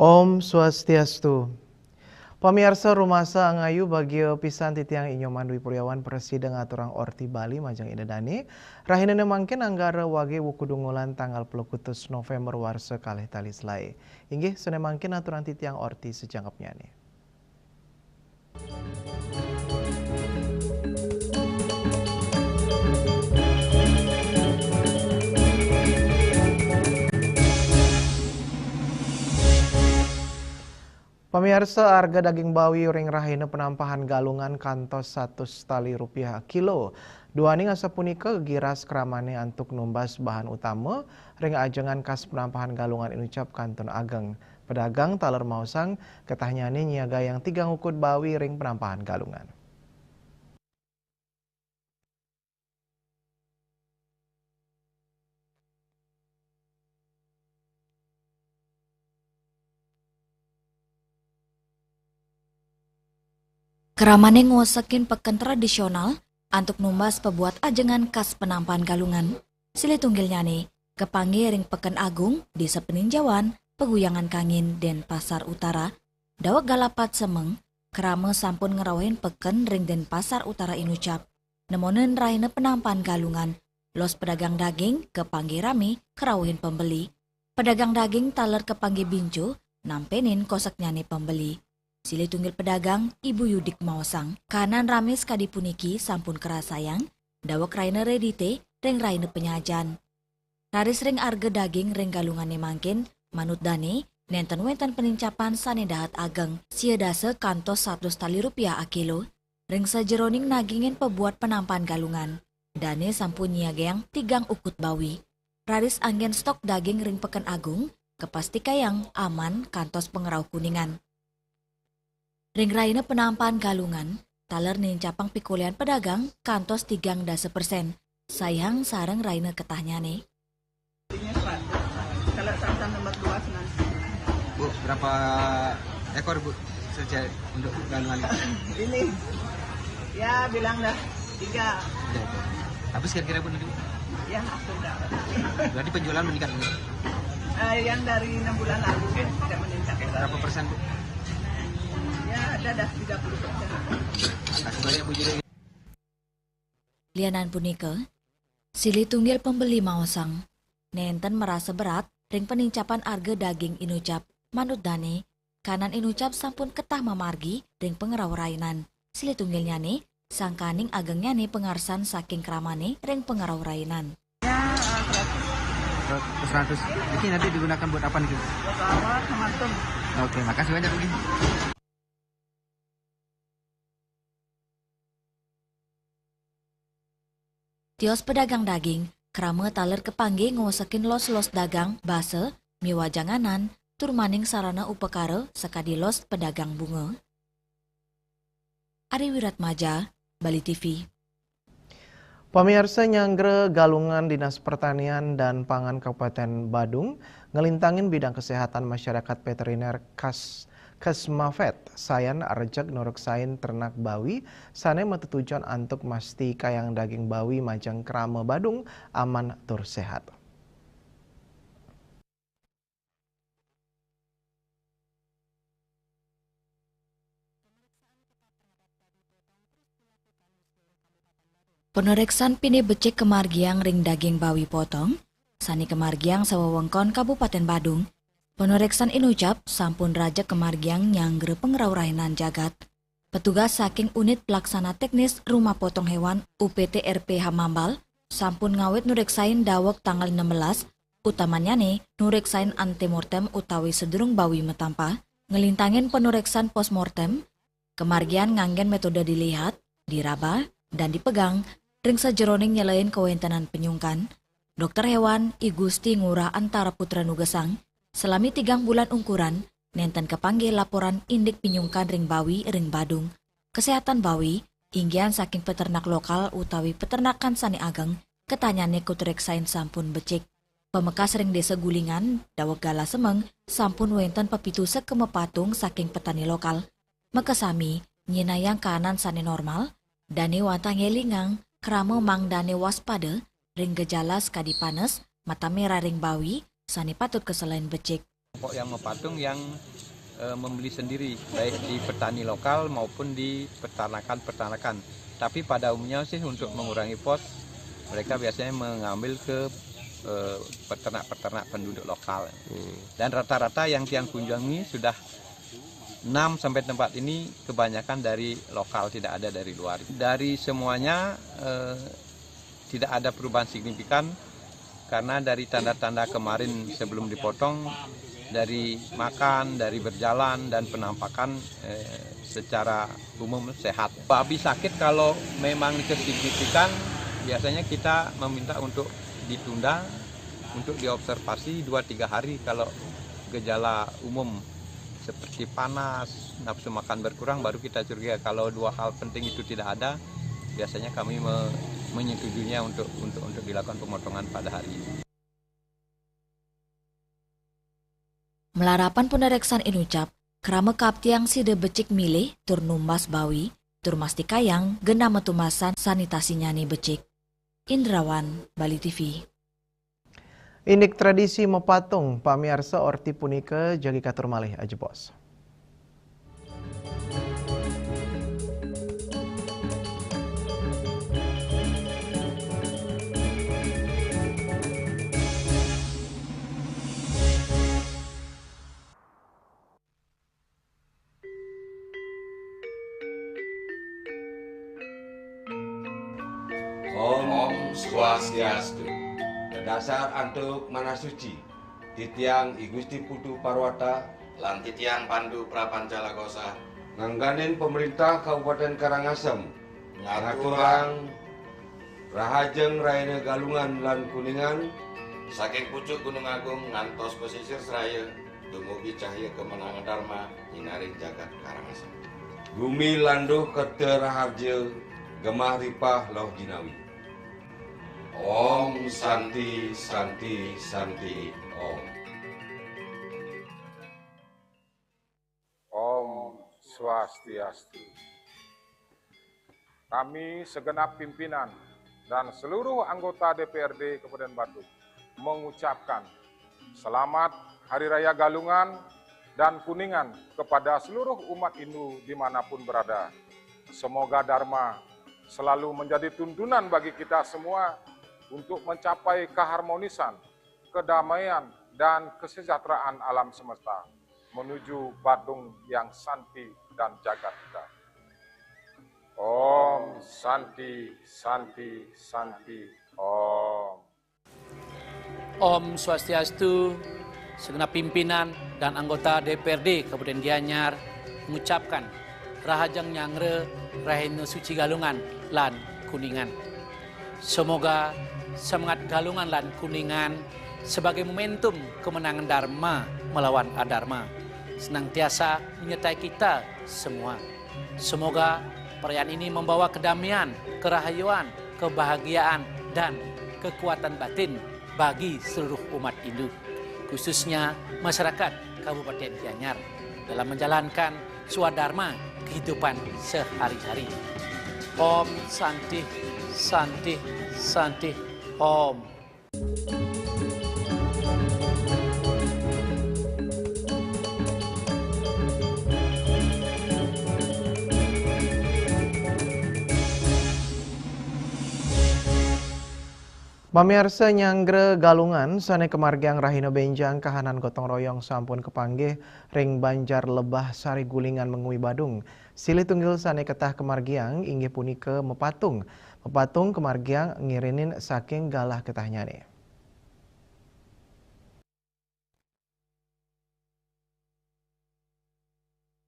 Om Swastiastu. Pamirsa rumasa angayu bagi pisan titiang inyoman Dwi Puryawan presiden aturang orti Bali majang idadani rahinana mangkin anggara wage wukudungulan tanggal 10 November warsa kalih talis lai. Inggih sene mangkin aturan titiang orti sejangkapnya nih. Pemirsa, harga daging bawi ring rahina penampahan galungan kantos 100 rupiah kilo. Duani ngasa punika giras keramane antuk numbas bahan utama ring ajengan kas penampahan galungan inucap kanton ageng. Pedagang taler mausang ketahnyane nyiaga yang 3 ukut bawi ring penampahan galungan. Keramane ngosekin peken tradisional antuk numbas pebuat ajengan kas penampahan galungan. Sile tunggilnya nih, kepanggil ring peken agung di sepeninjauan peguyangan kangin den pasar utara. Dawak galapat semeng, kerama sampun ngerawain peken ring den pasar utara inucap. Nemonen raine penampahan galungan, los pedagang daging kepanggil rame kerawain pembeli. Pedagang daging taler kepanggil bincu, nampenin koseknya nih pembeli. Sile tunggil pedagang Ibu Yudik Maosang, kanan rame sekadi puniki sampun kerasayang, dawak raine redite ring raine penyajan. Raris ring arga daging ring galungane mangkin, manut dane, nenten wenten penincapan sane dahat ageng, siedase kantos 100 rupiah a kilo, ring sajeroning nagingin pebuat penampahan galungan. Dane sampun nyiageang 3 ukut bawi. Raris anggen stok daging ring peken agung, kepasti kayang aman kantos pengerau kuningan. Ring raine penampahan galungan, taler nincapang pikulian pedagang kantos 3% sayang sareng raine ketahnyane. Kalau sama nomor 2 senang. Bu, berapa ekor Bu saja untuk galungan Ini, ya bilang dah 3. Ya. Habis kira-kira Bu nanti Bu? Ya sudah. Berarti penjualan meningkat Bu? Yang dari 6 bulan lalu tidak meningkat. Berapa persen Bu? Ya ada dah 30%. Makasih banyak Bu Juri. Lianan punika, sili tunggil pembeli maosang, nenten merasa berat ring penincapan arga daging inucap, manut dane, kanan inucap sampun ketah mamargi ring pengerau rainan. Sili tunggilnya nih, sangkaning agengnya nih pengarsan saking keramane ring pengerau rainan. Ya 100. Ini nanti digunakan buat apa nih Bu? awal sama tum. Oke, makasih banyak Bu. Tios pedagang daging, kerama taler kepanggih ngosekin los-los dagang, base, miwajanganan, turmaning sarana upekara sekadi los pedagang bunga. Ari Wiratmaja, Bali TV. Pemirsa nyanggre galungan Dinas Pertanian dan Pangan Kabupaten Badung ngelintangin bidang kesehatan masyarakat veteriner Kesmafet sayan arejek nuruksain ternak bawi sane metetujuan antuk masti kayang daging bawi majang kerama Badung aman tur sehat. Penereksan pini becek kemargiang ring daging bawi potong, sani kemargiang sawawengkon Kabupaten Badung. Penereksan inucap sampun raja kemargiang nyanggre pengerau rainan jagat. Petugas saking unit pelaksana teknis rumah potong hewan UPT RP Hamambal sampun ngawet nureksain dawak tanggal 16, utamanya nih nureksain antemortem utawi sedurung bawi metampa, ngelintangin penureksan postmortem, kemargian nganggen metode dilihat, diraba, dan dipegang, ring sajeroning nyelain kewentenan penyungkan. Dokter hewan I Gusti Ngurah Antara Putra Nugesang, selami 3 bulan ungkuran, nenten kepanggil laporan indik pinyungkan ring bawi ring Badung. Kesehatan bawi, inggian saking peternak lokal utawi peternakan sani ageng, ketanyane kutureksain sampun becik. Pemekas ring desa Gulingan, dawak gala semeng, sampun wenten pepitu sekemepatung saking petani lokal. Mekesami, nyinayang kanan sani normal, dane wantang ngelingang, kerama mang dane waspada, ring gejala skadi panes, mata merah ring bawi, sani patut keselain becik. kelompok yang mepatung yang membeli sendiri, baik di petani lokal maupun di peternakan. Tapi pada umumnya sih untuk mengurangi pos, mereka biasanya mengambil ke peternak-peternak penduduk lokal. Dan rata-rata yang tiang kunjungi sudah 6 sampai tempat ini kebanyakan dari lokal, tidak ada dari luar. Dari semuanya tidak ada perubahan signifikan, karena dari tanda-tanda kemarin sebelum dipotong, dari makan, dari berjalan, dan penampakan secara umum sehat. Babi sakit kalau memang signifikan, biasanya kita meminta untuk ditunda, untuk diobservasi 2-3 hari. Kalau gejala umum seperti panas, nafsu makan berkurang, baru kita curiga. Kalau 2 hal penting itu tidak ada, biasanya kami menyetujuinya untuk dilakukan pemotongan pada hari ini. Melarapan pendereksan inucap, kerama kaptiang side becik milih tur numbas bawi, tur masti kayang gena metumasan sanitasinya nih becik. Indrawan, Bali TV. Indik tradisi mepatung pamirsa orti punike jagi katur malih aja bos. Om Swastiastu. Dasar antuk mana suci, titiang Igusti Putu Parwata, lan titiang Pandu Prapancalagosa, ngangganin pemerintah Kabupaten Karangasem, ngaturang Rahajeng Raine Galungan lan Kuningan, saking pucuk Gunung Agung ngantos pesisir Seraya, dumugi cahya kemenangan Dharma nyinaring jagat Karangasem. Bumi landuh keteraharja, gemah ripah loh jinawi. Om Santi Santi Santi Om. Om Swastiastu. Kami segenap pimpinan dan seluruh anggota DPRD Kabupaten Bandung mengucapkan selamat Hari Raya Galungan dan Kuningan kepada seluruh umat Hindu dimanapun berada. Semoga Dharma selalu menjadi tuntunan bagi kita semua untuk mencapai keharmonisan, kedamaian, dan kesejahteraan alam semesta menuju Bandung yang santi dan jagatida. Om Santi Santi Santi Om. Om Swastiastu, segenap pimpinan dan anggota DPRD Kabupaten Gianyar mengucapkan Rahajeng Nyangre Rahayu Suci Galungan lan Kuningan. Semoga semangat Galungan lan Kuningan sebagai momentum kemenangan Dharma melawan Adharma senantiasa menyertai kita semua. Semoga perayaan ini membawa kedamaian, kerahayuan, kebahagiaan, dan kekuatan batin bagi seluruh umat Hindu, khususnya masyarakat Kabupaten Gianyar dalam menjalankan swadharma kehidupan sehari-hari. Om Santi Santi Santi Om. Pamirsa Nyangre Galungan sane kemargiang Rahina Benjang kahanan gotong royong sampun kepanggih ring Banjar Lebah Sari Gulingan Mengui Badung. Silih tunggil sane ketah kemargiang inggih punike mepatung. Mepatung kemargiang ngirinin saking galah ketahnya nih.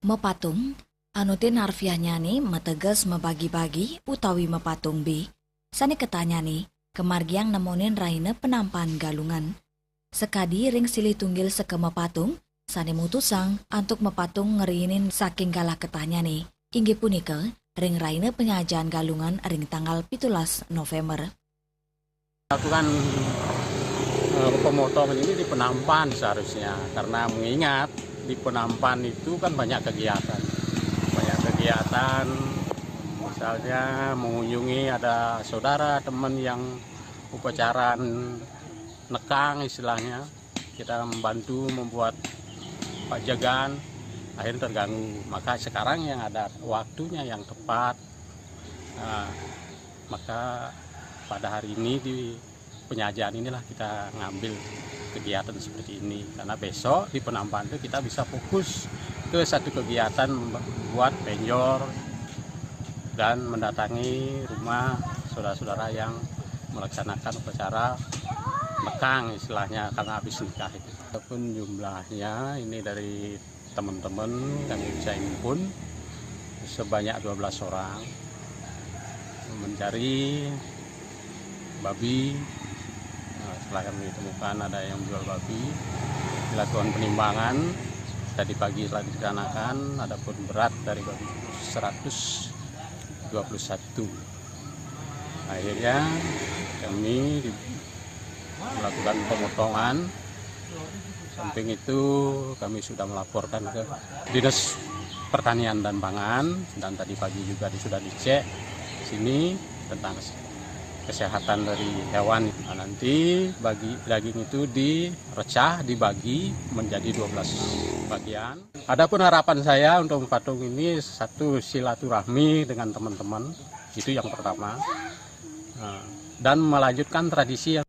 Mepatung, anutin harfiahnya nih meteges membagi-bagi utawi mepatung B. Sane ketanya nih. Kemargiang nemonin Raine penampan Galungan. Sekadi ring silih tunggil sekema patung, sane mutusang antuk mepatung ngeriinin saking galah ketanya nih. Inggih punika ring Raine penyajian Galungan ring tanggal 17 November. Lakukan pemotongan ini di Penampan seharusnya, karena mengingat di Penampan itu kan banyak kegiatan. Misalnya mengunjungi ada saudara, teman yang upacara nekang istilahnya. Kita membantu membuat jagaan, akhirnya terganggu. Maka sekarang yang ada waktunya yang tepat, maka pada hari ini di penyajian inilah kita ngambil kegiatan seperti ini. Karena besok di penambahan itu kita bisa fokus ke satu kegiatan membuat penjor dan mendatangi rumah saudara-saudara yang melaksanakan upacara mekang istilahnya karena habis nikah itu. Walaupun jumlahnya ini dari teman-teman kami bisa impun sebanyak 12 orang mencari babi. Setelah kami ditemukan ada yang jual babi, dilakukan penimbangan. Tadi pagi telah direncanakan, adapun berat dari babi 121. Akhirnya kami melakukan pemotongan. Samping itu kami sudah melaporkan ke Dinas Pertanian dan Pangan, dan tadi pagi juga sudah dicek sini tentang kesehatan dari hewan. Nah, nanti daging itu direcah, dibagi menjadi 12 bagian. Adapun harapan saya untuk patung ini, satu, silaturahmi dengan teman-teman, itu yang pertama, dan melanjutkan tradisi yang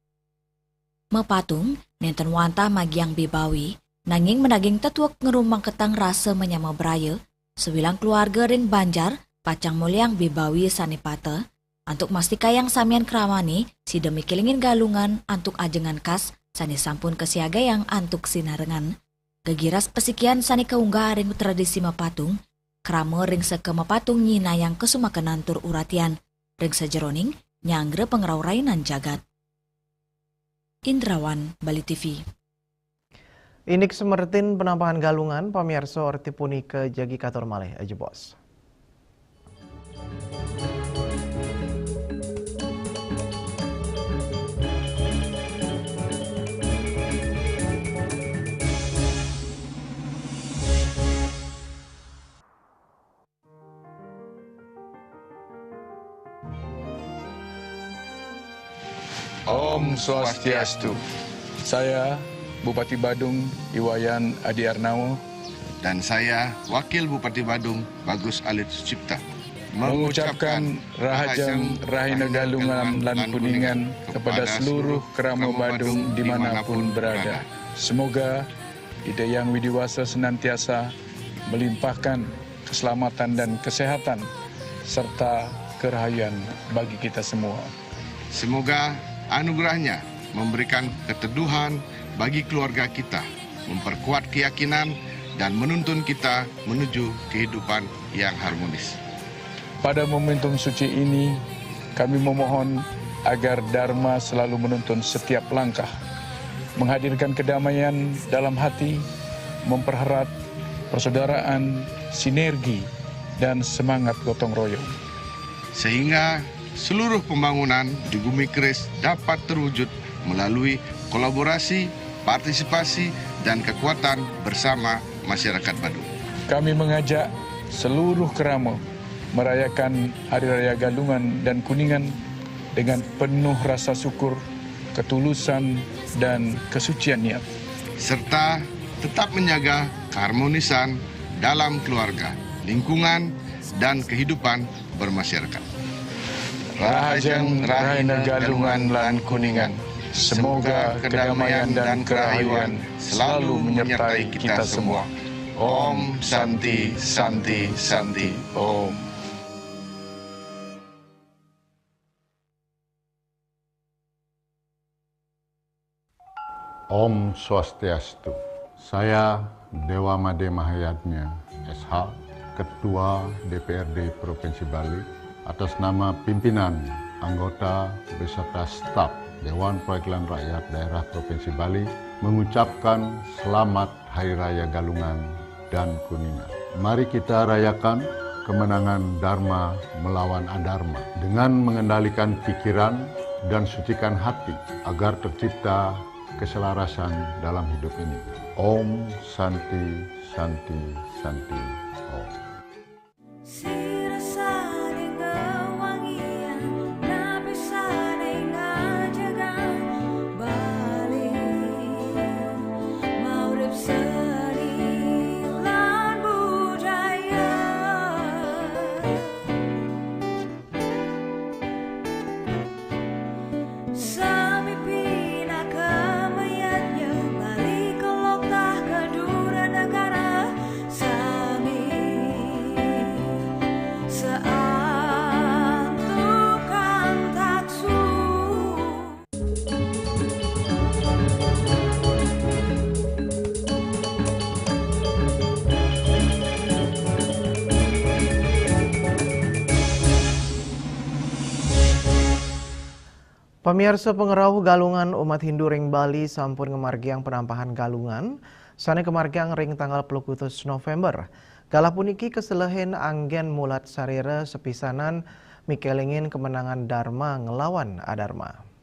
Mepatung, nenten wantah magiang bebawi, nanging menaging tetuak ngerumang ketang rasa menyama beraya, sebilang keluarga ring Banjar, pacang muliang bebawi sanipata, antuk mastika yang samian keramani, si demi kilingin galungan antuk ajengan kas, sani sampun kesiaga yang antuk sinarengan. Gegiras pesikian sani keunggah ring tradisi mepatung, krama ring seke mepatung nyina yang kesumakenan tur uratian, ring sejeroning, nyangre pengraurainan jagat. Indrawan, Bali TV. Inik semertin penampahan galungan, pamirsa orti puni ke jagi kator malih aja bos. Om Swastiastu. Saya Bupati Badung Iwayan Adi Arnawo dan saya Wakil Bupati Badung Bagus Alit Sucipta mengucapkan Rahajang Rahina Galungan lan Kuningan kepada seluruh kerama Badung dimanapun berada. Semoga Ida Yang Widiwasa senantiasa melimpahkan keselamatan dan kesehatan serta kerahayan bagi kita semua. Semoga anugerahnya memberikan keteduhan bagi keluarga kita, memperkuat keyakinan dan menuntun kita menuju kehidupan yang harmonis. Pada momentum suci ini, kami memohon agar Dharma selalu menuntun setiap langkah, menghadirkan kedamaian dalam hati, mempererat persaudaraan, sinergi, dan semangat gotong royong. Sehingga seluruh pembangunan di Bumi Keris dapat terwujud melalui kolaborasi, partisipasi, dan kekuatan bersama masyarakat Badung. Kami mengajak seluruh kerama merayakan Hari Raya Galungan dan Kuningan dengan penuh rasa syukur, ketulusan, dan kesucian niat. Serta tetap menjaga keharmonisan dalam keluarga, lingkungan, dan kehidupan bermasyarakat. Rahajang Rahina Galungan lan Kuningan. Semoga kedamaian dan kerahyuan selalu menyertai kita semua. Om Santi Santi Santi Om. Om Swastiastu. Saya Dewa Made Mahayatnya, SH, Ketua DPRD Provinsi Bali, atas nama pimpinan, anggota, beserta staf Dewan Perwakilan Rakyat Daerah Provinsi Bali mengucapkan selamat Hari Raya Galungan dan Kuningan. Mari kita rayakan kemenangan Dharma melawan Adharma dengan mengendalikan pikiran dan sucikan hati agar tercipta keselarasan dalam hidup ini. Om Santi Santi Santi Om. Bali, Maurib Seri. Pemirsa pengerau galungan umat Hindu ring Bali sampun ngemargiang penampahan galungan sane kemargiang ring tanggal 20 November. Galah puniki keselehin anggen mulat sarira sepisanan mikelingin kemenangan Dharma ngelawan Adharma.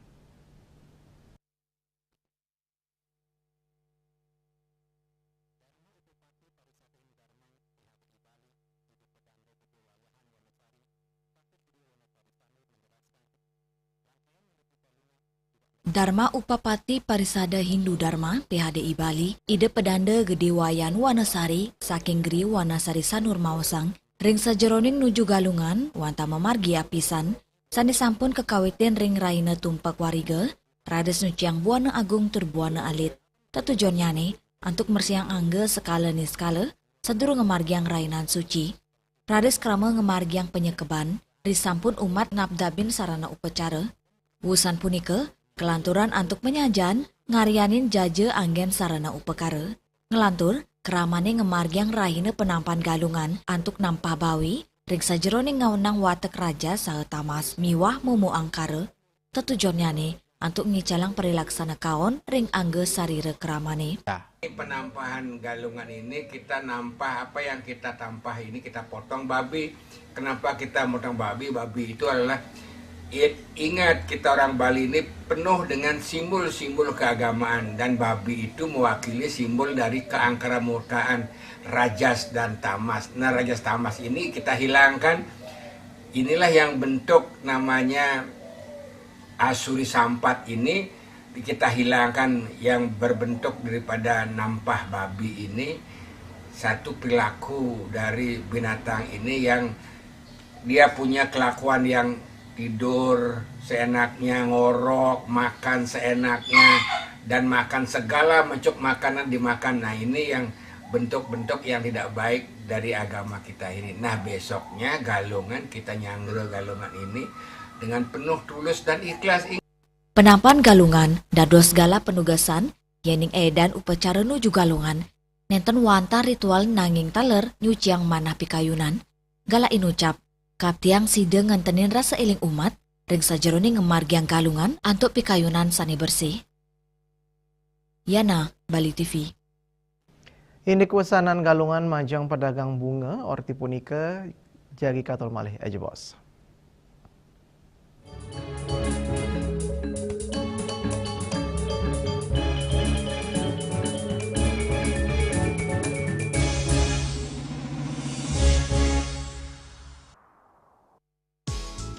Dharma Upapati Parisada Hindu Dharma PHDI Bali ide pedanda Gede Wayan Wanasari saking Geri Wanasari Sanur Mawasang ring sajeroning nuju galungan wanta memargi apisan sani sampun kekawitin ring raina tumpak wariga rades nuciang buana agung tur buana alit tetujonnya nih antuk mersiang angge skala nih skala sedurung ngemargiang rainan suci rades krama ngemargiang penyekeban risampun umat ngabdabin sarana upacara wusan punika kelanturan antuk menyajan, ngarianin jaje anggen sarana upekara. Ngelantur, keramane ngemargiang rahina penampan galungan antuk nampah bawi, ring sajeroning ngawenang watek raja saha tamas miwah mumu angkara. Tetujonnya nih, antuk ngicalang perilaksana kaon ring angge sarire keramane. Penampahan galungan ini kita nampah apa yang kita tampah ini kita potong babi. Kenapa kita potong babi? Babi itu adalah ingat kita orang Bali ini penuh dengan simbol-simbol keagamaan dan babi itu mewakili simbol dari keangkaramurkaan Rajas dan Tamas. Nah, Rajas Tamas ini kita hilangkan. Inilah yang bentuk namanya Asuri Sampat ini kita hilangkan yang berbentuk daripada nampah babi ini. Satu perilaku dari binatang ini yang dia punya kelakuan yang tidur seenaknya, ngorok, makan seenaknya, dan makan segala macam makanan dimakan. Nah, ini yang bentuk-bentuk yang tidak baik dari agama kita ini. Nah, besoknya galungan kita nyangre galungan ini dengan penuh tulus dan ikhlas. Penampan galungan dados gala penugasan yening edan upacara nuju galungan nenten wanta ritual nanging taler nyuciang manah pikayunan gala inucap kaptiang side ngantenin rasa eling umat, ring sajeroning ngemargiang galungan antuk pikayunan sani bersih. Yana, Bali TV. Indik wesanan galungan majang pedagang bunga, orti punika jagi katol malih aja bos.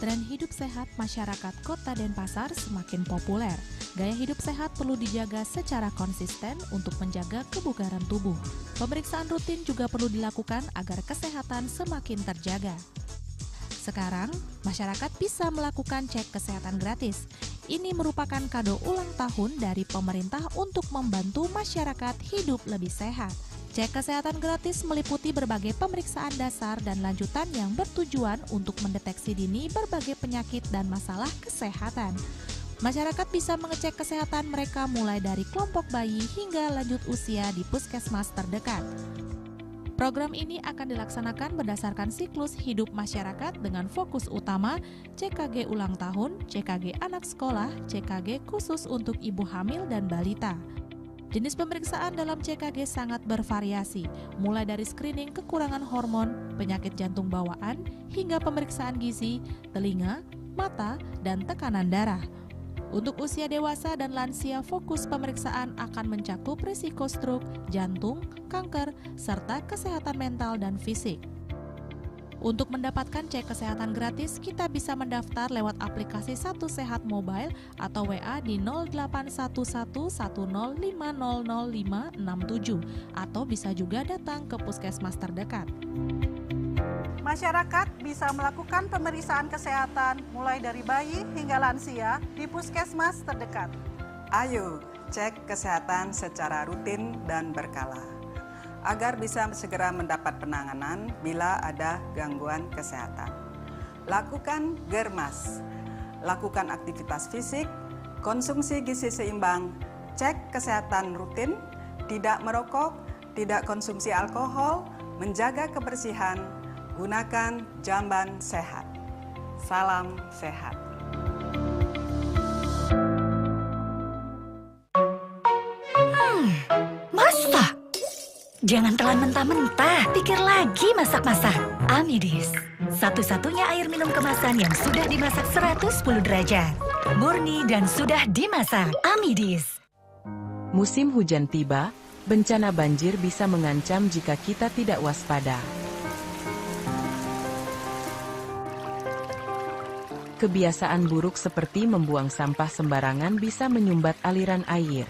Tren hidup sehat masyarakat Kota Denpasar semakin populer. Gaya hidup sehat perlu dijaga secara konsisten untuk menjaga kebugaran tubuh. Pemeriksaan rutin juga perlu dilakukan agar kesehatan semakin terjaga. Sekarang, masyarakat bisa melakukan cek kesehatan gratis. Ini merupakan kado ulang tahun dari pemerintah untuk membantu masyarakat hidup lebih sehat. Cek kesehatan gratis meliputi berbagai pemeriksaan dasar dan lanjutan yang bertujuan untuk mendeteksi dini berbagai penyakit dan masalah kesehatan. Masyarakat bisa mengecek kesehatan mereka mulai dari kelompok bayi hingga lanjut usia di puskesmas terdekat. Program ini akan dilaksanakan berdasarkan siklus hidup masyarakat dengan fokus utama CKG ulang tahun, CKG anak sekolah, CKG khusus untuk ibu hamil dan balita. Jenis pemeriksaan dalam CKG sangat bervariasi, mulai dari screening kekurangan hormon, penyakit jantung bawaan, hingga pemeriksaan gizi, telinga, mata, dan tekanan darah. Untuk usia dewasa dan lansia, fokus pemeriksaan akan mencakup risiko stroke, jantung, kanker, serta kesehatan mental dan fisik. Untuk mendapatkan cek kesehatan gratis, kita bisa mendaftar lewat aplikasi Satu Sehat Mobile atau WA di 081110500567 atau bisa juga datang ke puskesmas terdekat. Masyarakat bisa melakukan pemeriksaan kesehatan mulai dari bayi hingga lansia di puskesmas terdekat. Ayo cek kesehatan secara rutin dan berkala, agar bisa segera mendapat penanganan bila ada gangguan kesehatan. Lakukan germas, lakukan aktivitas fisik, konsumsi gizi seimbang, cek kesehatan rutin, tidak merokok, tidak konsumsi alkohol, menjaga kebersihan, gunakan jamban sehat. Salam sehat. Jangan telan mentah-mentah, pikir lagi masak-masak. Amidis, satu-satunya air minum kemasan yang sudah dimasak 110 derajat. Murni dan sudah dimasak. Amidis. Musim hujan tiba, bencana banjir bisa mengancam jika kita tidak waspada. Kebiasaan buruk seperti membuang sampah sembarangan bisa menyumbat aliran air.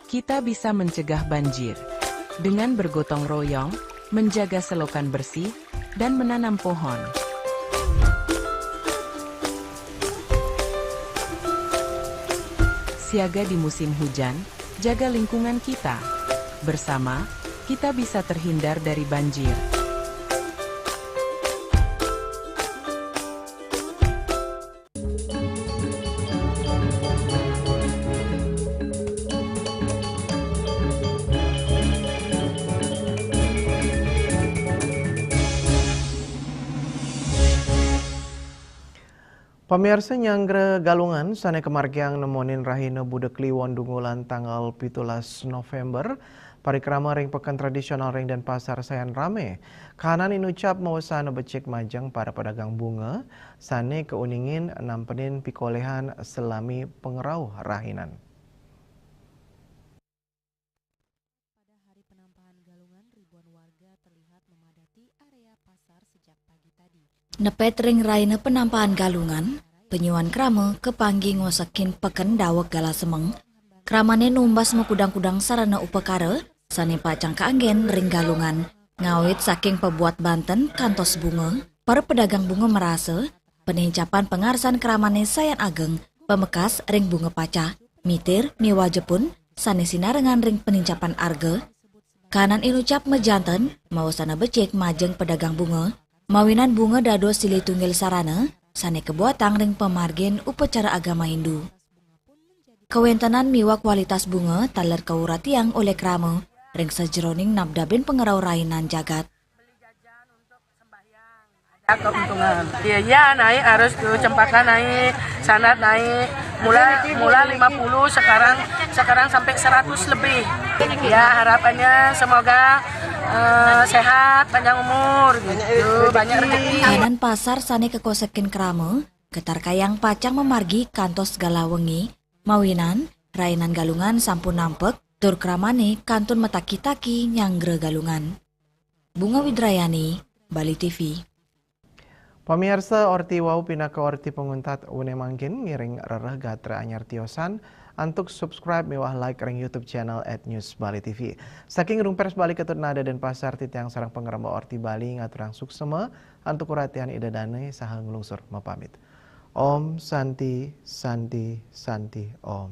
Kita bisa mencegah banjir dengan bergotong royong, menjaga selokan bersih, dan menanam pohon. Siaga di musim hujan, jaga lingkungan kita. Bersama, kita bisa terhindar dari banjir. Pamirsa Nyangre Galungan, sana kemargiang nemonin rahina budek Kliwon Dungulan tanggal 17 November. Parikrama ring pekan tradisional ring dan pasar sayan rame. Kanan inucap mau sana becek majang para pedagang bunga. Sane keuningin nampenin pikolehan selami pengerau rahinan. Nepet ring raina penampahan Galungan, penyuan krama kepanggih ngosekin peken dawek gala semeng. Kramane numbas mekudang-kudang sarana upekara, sane pacang keanggen ring Galungan. Ngawit saking pebuat Banten kantos bunga, para pedagang bunga merasa, penincapan pengarsan kramane sayan ageng, pemekas ring bunga paca, mitir miwa jepun, sane sinarengan ring penincapan arga. Kanan inucap mejanten, mau sana becek majeng pedagang bunga, mawinan bunga dado silih tunggil sarana, sane kebuatan ring pemargen upacara agama Hindu. Kewentanan miwa kualitas bunga taler kauratiang oleh krama, ring sejeroning nabdabin pengerau rainan jagat. Keuntungan biaya naik, harus ke cempaka naik, sanat naik, mula 50 sekarang sampai 100 lebih. Ya harapannya semoga sehat, panjang umur, gitu, banyak rezeki. Kanan pasar sane kekosekin krama, ketar kayang pacang memargi kantos galawengi, mawinan, rainan Galungan sampun nampek, tur kramane kantun metaki-taki Nyangre Galungan. Bunga Widrayani, Bali TV. Pamirsa orti wau pina ke orti penguntat une mangkin ngiring rereh gatra anyar tiosan antuk subscribe mewah like ring YouTube channel @news Bali TV. Saking rung pers Bali ketut nada dan pasar titiang sarang pengeramba orti Bali ngaturang suksema antuk kuratian ida dane saha ngelungsur mapamit. Om Santi Santi Santi Om.